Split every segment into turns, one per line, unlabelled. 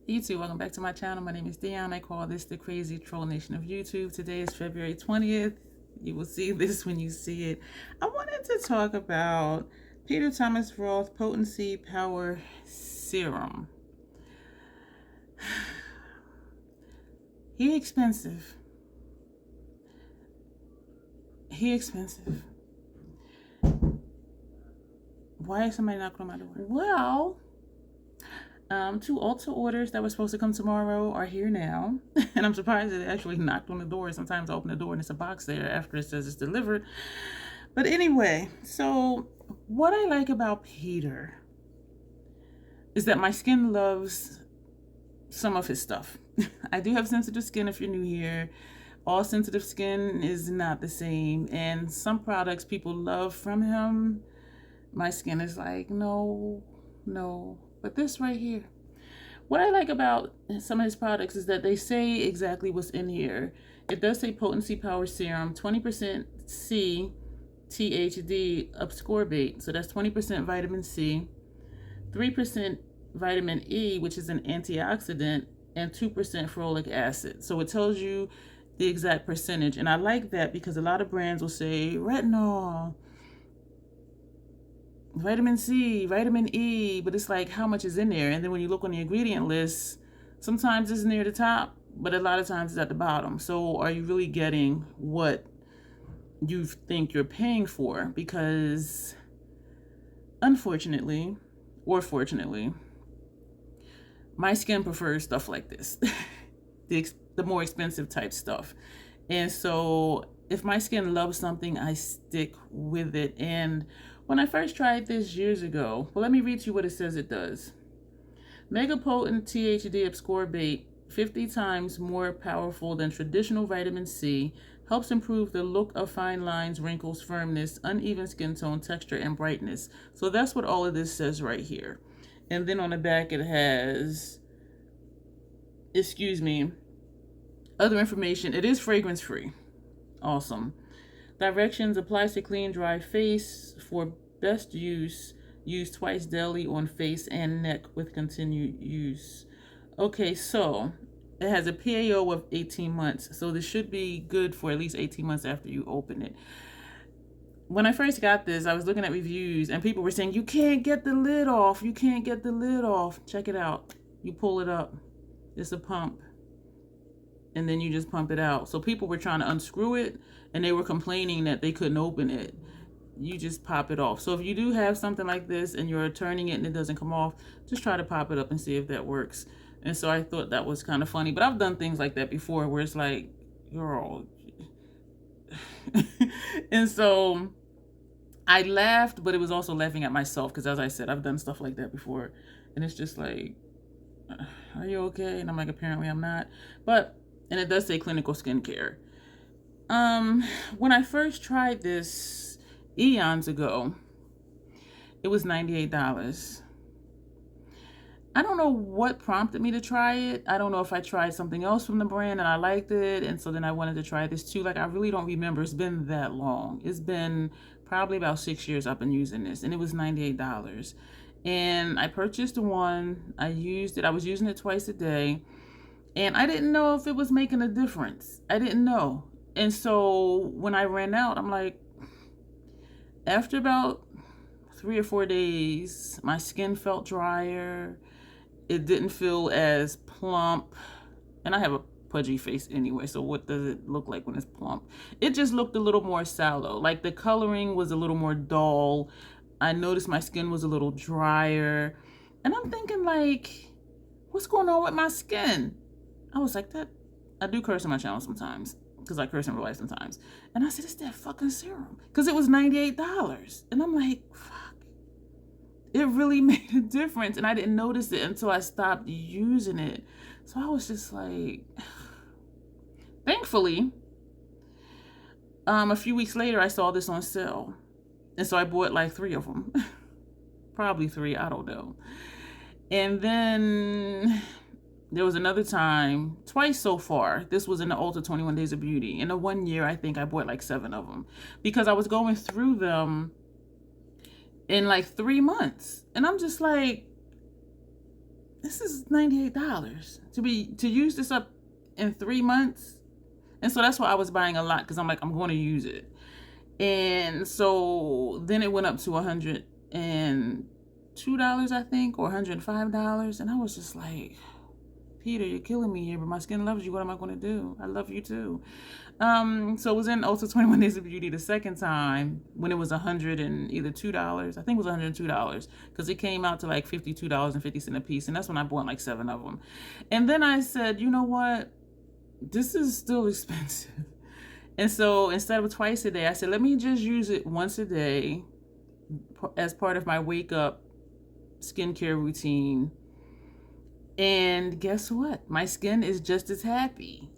YouTube, welcome back to my channel. My name is Dion. I call this the crazy troll nation of YouTube. Today is February 20th. You will see this when you see it. I wanted to talk about Peter Thomas Roth Potency Power Serum. He expensive. Why is somebody knocking on my door? Well, 2 Ulta orders that were supposed to come tomorrow are here now. And I'm surprised that it actually knocked on the door. Sometimes I open the door and it's a box there after it says it's delivered. But anyway, so what I like about Peter is that my skin loves some of his stuff. I do have sensitive skin if you're new here. All sensitive skin is not the same. And some products people love from him, my skin is like, no. But this right here, what I like about some of his products is that they say exactly what's in here. It does say Potency Power Serum, 20% C THD ascorbate, so that's 20% vitamin C, 3% vitamin E, which is an antioxidant, and 2% ferulic acid. So it tells you the exact percentage, and I like that because a lot of brands will say retinol, vitamin C, vitamin E, but it's like how much is in there. And then when you look on the ingredient list, sometimes it's near the top, but a lot of times it's at the bottom. So are you really getting what you think you're paying for? Because unfortunately, or fortunately, my skin prefers stuff like this, the more expensive type stuff. And so if my skin loves something, I stick with it. And when I first tried this years ago, well, let me read you what it says it does. Mega potent THD ascorbate, 50 times more powerful than traditional vitamin C, helps improve the look of fine lines, wrinkles, firmness, uneven skin tone, texture, and brightness. So that's what all of this says right here. And then on the back it has, other information. It is fragrance free. Awesome. Directions: applies to clean, dry face. For best use, use twice daily on face and neck with continued use. Okay, so it has a PAO of 18 months. So this should be good for at least 18 months after you open it. When I first got this, I was looking at reviews and people were saying, you can't get the lid off. You can't get the lid off. Check it out. You pull it up. It's a pump. And then you just pump it out. So people were trying to unscrew it and they were complaining that they couldn't open it. You just pop it off. So if you do have something like this and you're turning it and it doesn't come off, just try to pop it up and see if that works. And so I thought that was kind of funny. But I've done things like that before where it's like, girl. And so I laughed, but it was also laughing at myself because, as I said, I've done stuff like that before. And it's just like, are you okay? And I'm like, apparently I'm not. And it does say clinical skincare. When I first tried this eons ago, it was $98. I don't know what prompted me to try it. I don't know if I tried something else from the brand and I liked it, and so then I wanted to try this too. Like, I really don't remember. It's been that long. It's been probably about 6 years I've been using this, and it was $98. And I purchased one. I used it. I was using it twice a day. And I didn't know if it was making a difference. I didn't know. And so when I ran out, I'm like, after about 3 or 4 days, my skin felt drier. It didn't feel as plump. And I have a pudgy face anyway, so what does it look like when it's plump? It just looked a little more sallow. Like, the coloring was a little more dull. I noticed my skin was a little drier. And I'm thinking, like, what's going on with my skin? I was like, that, I do curse on my channel sometimes because I curse in real life sometimes. And I said, it's that fucking serum. Because it was $98. And I'm like, fuck. It really made a difference. And I didn't notice it until I stopped using it. So I was just like, thankfully, a few weeks later, I saw this on sale. And so I bought like 3 of them. Probably 3, I don't know. And then there was another time, twice so far. This was in the Ulta 21 Days of Beauty. In the 1 year, I think I bought like 7 of them. Because I was going through them in like 3 months. And I'm just like, this is $98 to use this up in 3 months. And so that's why I was buying a lot, because I'm like, I'm going to use it. And so then it went up to $102, I think, or $105. And I was just like, Peter, you're killing me here, but my skin loves you. What am I going to do? I love you too. So it was in Ulta 21 Days of Beauty the second time when it was $102. I think it was $102, because it came out to like $52.50 a piece. And that's when I bought like 7 of them. And then I said, you know what? This is still expensive. And so instead of twice a day, I said, let me just use it once a day as part of my wake up skincare routine. And guess what? My skin is just as happy.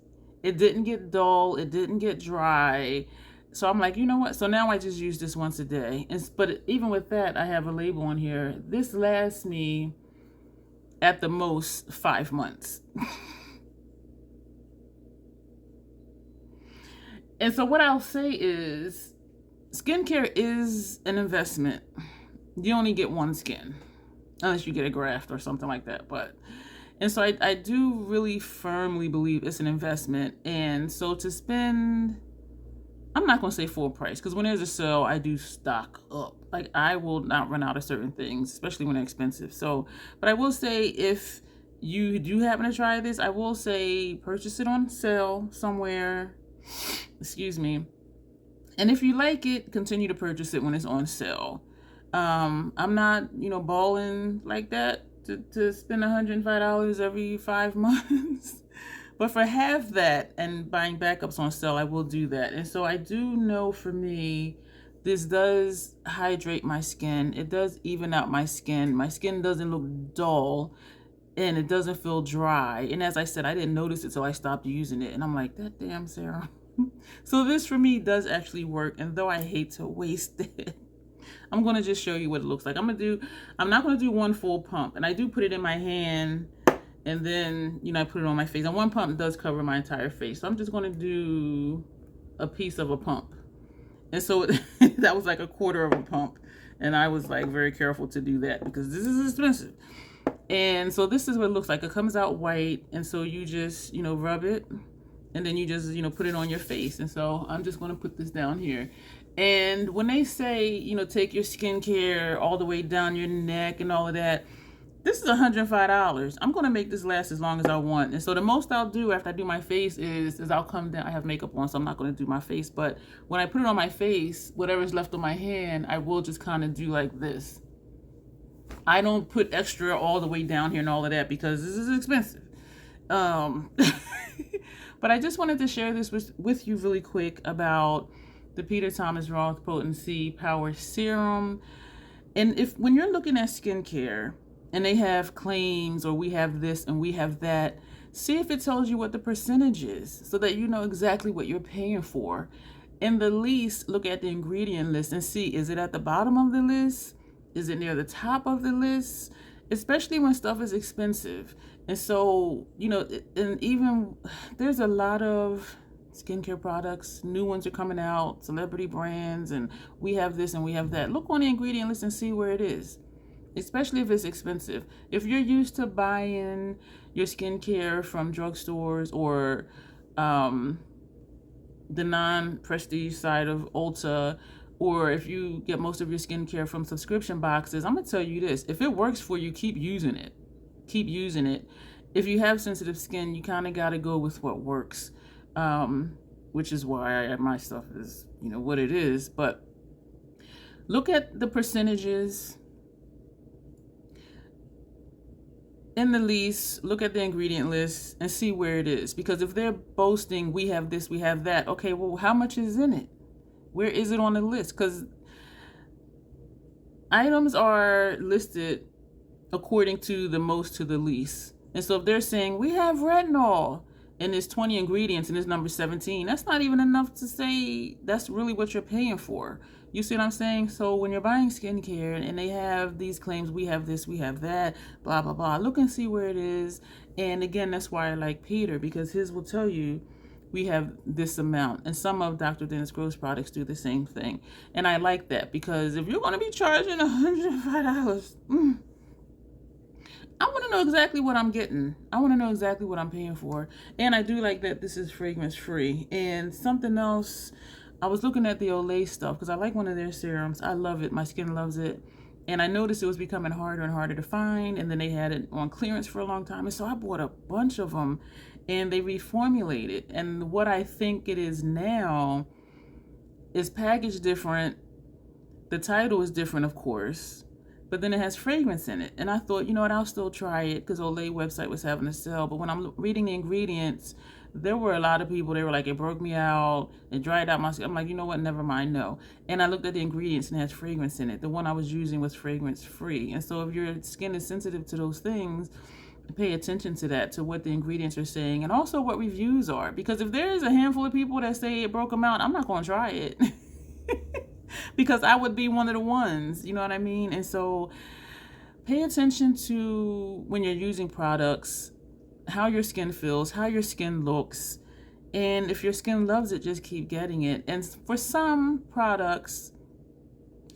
It didn't get dull. It didn't get dry. So I'm like, you know what? So now I just use this once a day. But even with that, I have a label on here. This lasts me at the most 5 months. And so what I'll say is, skincare is an investment. You only get one skin, unless you get a graft or something like that. And so I do really firmly believe it's an investment. And so to spend, I'm not going to say full price, because when there's a sale, I do stock up. Like, I will not run out of certain things, especially when they're expensive. So, but I will say, if you do happen to try this, I will say purchase it on sale somewhere. Excuse me. And if you like it, continue to purchase it when it's on sale. I'm not, balling like that to spend $105 every 5 months. But for half that and buying backups on sale, I will do that. And so I do know, for me, this does hydrate my skin. It does even out my skin. My skin doesn't look dull, and it doesn't feel dry. And as I said, I didn't notice it till I stopped using it. And I'm like, that damn serum. So this for me does actually work. And though I hate to waste it, I'm going to just show you what it looks like. I'm not going to do one full pump. And I do put it in my hand, and then, I put it on my face. And one pump does cover my entire face. So I'm just going to do a piece of a pump. And so that was like a quarter of a pump. And I was like very careful to do that, because this is expensive. And so this is what it looks like. It comes out white. And so you just, rub it, and then you just, put it on your face. And so I'm just going to put this down here. And when they say, take your skincare all the way down your neck and all of that, this is $105. I'm going to make this last as long as I want. And so the most I'll do after I do my face is I'll come down. I have makeup on, so I'm not going to do my face. But when I put it on my face, whatever's left on my hand, I will just kind of do like this. I don't put extra all the way down here and all of that, because this is expensive. But I just wanted to share this with you really quick about the Peter Thomas Roth Potency Power Serum. And when you're looking at skincare and they have claims, or we have this and we have that, see if it tells you what the percentage is, so that you know exactly what you're paying for. In the least, look at the ingredient list and see, is it at the bottom of the list? Is it near the top of the list? Especially when stuff is expensive. And so, and even there's a lot of skincare products, new ones are coming out, celebrity brands, and we have this and we have that. Look on the ingredient list and see where it is, especially if it's expensive. If you're used to buying your skincare from drugstores or the non-prestige side of Ulta, or if you get most of your skincare from subscription boxes, I'm going to tell you this. If it works for you, keep using it. Keep using it. If you have sensitive skin, you kind of got to go with what works, which is why my stuff is, what it is. But look at the percentages in the least, look at the ingredient list and see where it is. Because if they're boasting, we have this, we have that, okay, well, how much is in it? Where is it on the list? Because items are listed according to the most to the least. And so if they're saying we have retinol and there's 20 ingredients and it's number 17, that's not even enough to say that's really what you're paying for. You see what I'm saying? So when you're buying skincare and they have these claims, we have this, we have that, blah, blah, blah, look and see where it is. And again, that's why I like Peter, because his will tell you we have this amount. And some of Dr. Dennis Gross products do the same thing. And I like that, because if you're going to be charging $105, I want to know exactly what I'm getting. I want to know exactly what I'm paying for. And I do like that this is fragrance free. And something else, I was looking at the Olay stuff because I like one of their serums. I love it. My skin loves it. And I noticed it was becoming harder and harder to find. And then they had it on clearance for a long time. And so I bought a bunch of them and they reformulated. And what I think it is now is packaged different. The title is different, of course, but then it has fragrance in it. And I thought, you know what, I'll still try it because Olay website was having a sale. But when I'm reading the ingredients, there were a lot of people, they were like, it broke me out, it dried out my skin. I'm like, you know what, never mind, no. And I looked at the ingredients and it has fragrance in it. The one I was using was fragrance free. And so if your skin is sensitive to those things, pay attention to that, to what the ingredients are saying, and also what reviews are. Because if there is a handful of people that say it broke them out, I'm not going to try it. Because I would be one of the ones, you know what I mean? And so pay attention to when you're using products, how your skin feels, how your skin looks. And if your skin loves it, just keep getting it. And for some products,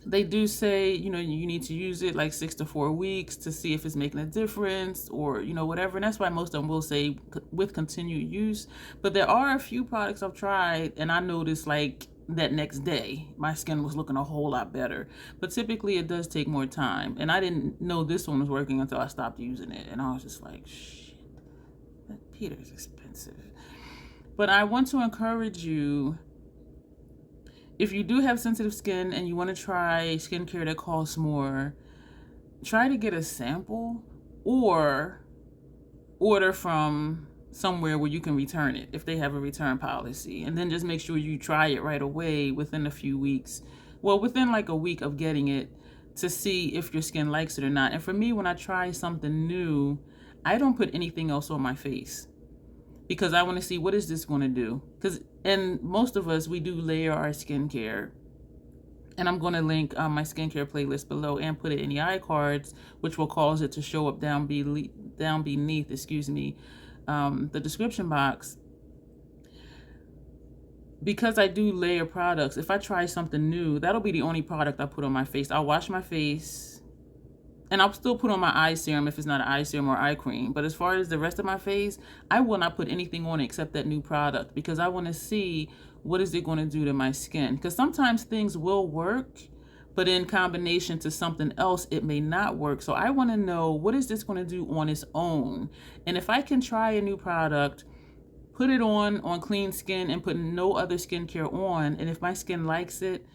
they do say, you know, you need to use it like 6 to 4 weeks to see if it's making a difference or, you know, whatever. And that's why most of them will say with continued use. But there are a few products I've tried and I noticed like that next day my skin was looking a whole lot better. But typically it does take more time. And I didn't know this one was working until I stopped using it. And I was just like, shit, that Peter's expensive. But I want to encourage you, if you do have sensitive skin and you want to try skincare that costs more, try to get a sample or order from somewhere where you can return it if they have a return policy. And then just make sure you try it right away within a few weeks. Well, within like a week of getting it to see if your skin likes it or not. And for me, when I try something new, I don't put anything else on my face because I want to see what is this going to do. And most of us, we do layer our skincare. And I'm going to link my skincare playlist below and put it in the iCards, which will cause it to show up down beneath, the description box. Because I do layer products, if I try something new, that'll be the only product I put on my face. I'll wash my face, and I'll still put on my eye serum if it's not an eye serum or eye cream. But as far as the rest of my face, I will not put anything on it except that new product because I want to see what is it going to do to my skin. Because sometimes things will work, but in combination to something else, it may not work. So I want to know, what is this going to do on its own? And if I can try a new product, put it on clean skin and put no other skincare on, and if my skin likes it,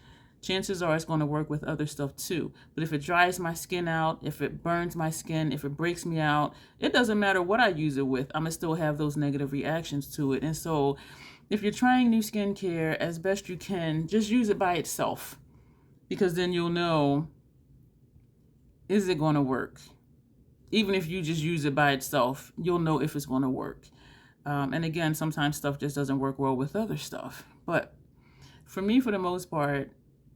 chances are it's going to work with other stuff too. But if it dries my skin out, if it burns my skin, if it breaks me out, it doesn't matter what I use it with. I'm going to still have those negative reactions to it. And so if you're trying new skincare, as best you can, just use it by itself. Because then you'll know, is it going to work? Even if you just use it by itself, you'll know if it's going to work. And again, sometimes stuff just doesn't work well with other stuff. But for me, for the most part,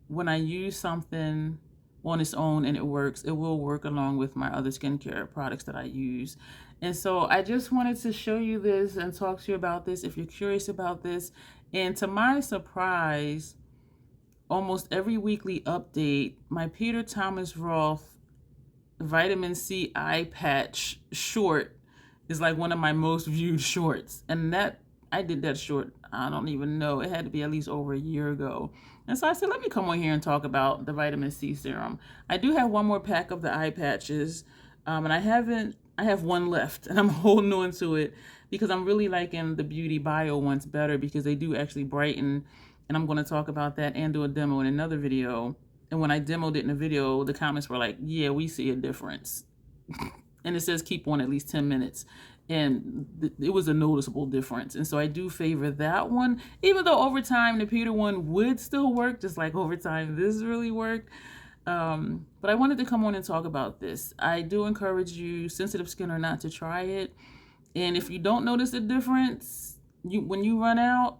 when I use something on its own and it works, it will work along with my other skincare products that I use. And so I just wanted to show you this and talk to you about this if you're curious about this. And to my surprise, almost every weekly update, my Peter Thomas Roth vitamin C eye patch short is like one of my most viewed shorts. And that, I did that short, I don't even know, it had to be at least over a year ago. And so I said, let me come on here and talk about the vitamin C serum. I do have one more pack of the eye patches, and I have one left, and I'm holding on to it because I'm really liking the Beauty Bio ones better because they do actually brighten, and I'm going to talk about that and do a demo in another video. And when I demoed it in a video, the comments were like, yeah, we see a difference. And it says keep on at least 10 minutes. And it was a noticeable difference. And so I do favor that one, even though over time the Peter one would still work, just like over time this really worked. But I wanted to come on and talk about this. I do encourage you, sensitive skin or not, to try it. And if you don't notice a difference, when you run out,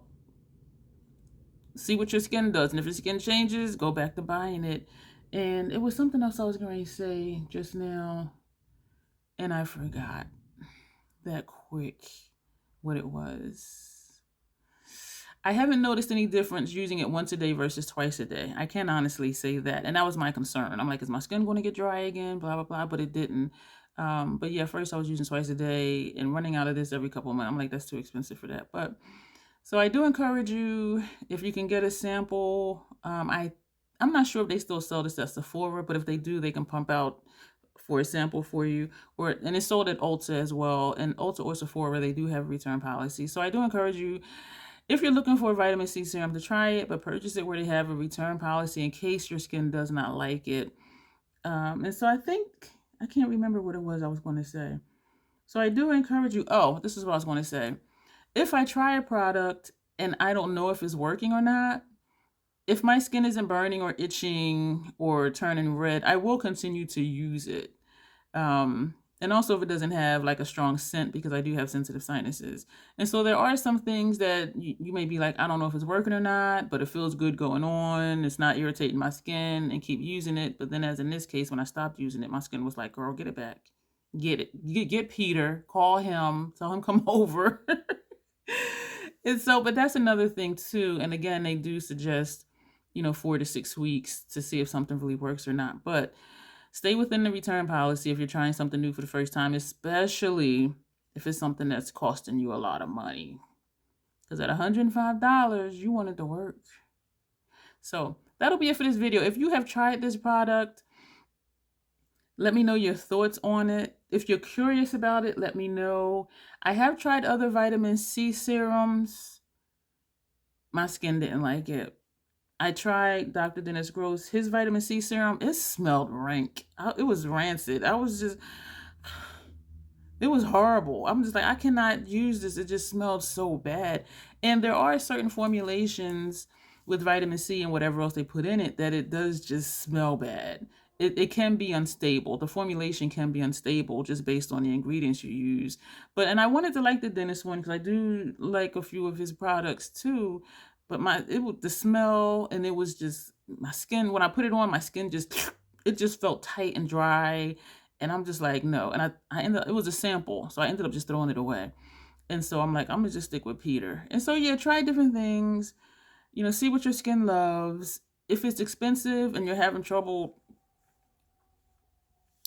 see what your skin does. And if your skin changes, go back to buying it. And it was something else I was going to say just now, and I forgot that quick what it was. I haven't noticed any difference using it once a day versus twice a day. I can honestly say that. And that was my concern. I'm like, is my skin going to get dry again? Blah, blah, blah. But it didn't. But yeah, first I was using twice a day and running out of this every couple of months. I'm like, that's too expensive for that. But so I do encourage you, if you can get a sample. I'm not sure if they still sell this at Sephora, but if they do, they can pump out for a sample for you. And it's sold at Ulta as well. And Ulta or Sephora, they do have a return policy. So I do encourage you, if you're looking for a vitamin C serum, to try it, but purchase it where they have a return policy in case your skin does not like it. And so I can't remember what it was I was going to say. So I do encourage you. Oh, this is what I was going to say. If I try a product and I don't know if it's working or not, if my skin isn't burning or itching or turning red, I will continue to use it. And also if it doesn't have like a strong scent, because I do have sensitive sinuses. And so there are some things that you may be like, I don't know if it's working or not, but it feels good going on. It's not irritating my skin, and keep using it. But then as in this case, when I stopped using it, my skin was like, girl, get it back. Get it. Get Peter, call him, tell him come over. And so, but that's another thing too. And again, they do suggest, 4 to 6 weeks to see if something really works or not. But stay within the return policy if you're trying something new for the first time, especially if it's something that's costing you a lot of money. Because at $105, you want it to work. So that'll be it for this video. If you have tried this product, let me know your thoughts on it. If you're curious about it, let me know. I have tried other vitamin C serums. My skin didn't like it. I tried Dr. Dennis Gross, his vitamin C serum. It smelled rank. It was rancid. It was horrible. I'm just like, I cannot use this. It just smelled so bad. And there are certain formulations with vitamin C and whatever else they put in it that it does just smell bad. It can be unstable. The formulation can be unstable just based on the ingredients you use. And I wanted to like the Dennis one because I do like a few of his products too. But the smell, and it was just, my skin, when I put it on, my skin it just felt tight and dry. And I'm just like, no. And I ended up, it was a sample, so I ended up just throwing it away. And so I'm like, I'm gonna just stick with Peter. And so yeah, try different things, see what your skin loves. If it's expensive and you're having trouble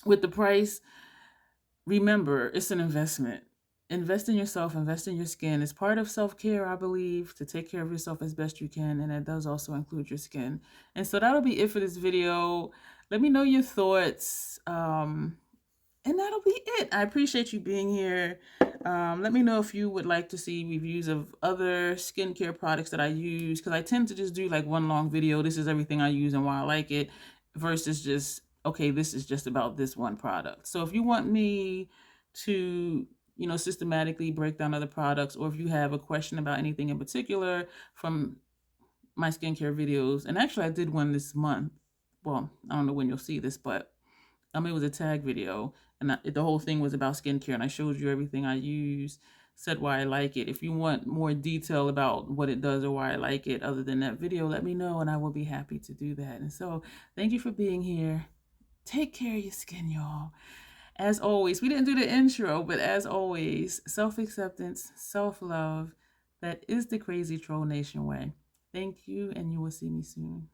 with the price, remember, it's an investment. Invest in yourself, invest in your skin. It's part of self-care, I believe, to take care of yourself as best you can. And that does also include your skin. And so that'll be it for this video. Let me know your thoughts. And that'll be it. I appreciate you being here. Let me know if you would like to see reviews of other skincare products that I use, because I tend to just do like one long video. This is everything I use and why I like it, versus just, okay, this is just about this one product. So if you want me to, systematically break down other products, or if you have a question about anything in particular from my skincare videos, and actually I did one this month. Well, I don't know when you'll see this, but it was a tag video, and the whole thing was about skincare, and I showed you everything I use, said why I like it. If you want more detail about what it does or why I like it other than that video, let me know, and I will be happy to do that. And so thank you for being here. Take care of your skin, y'all. As always, we didn't do the intro, but as always, self-acceptance, self-love, that is the Crazy Troll Nation way. Thank you, and you will see me soon.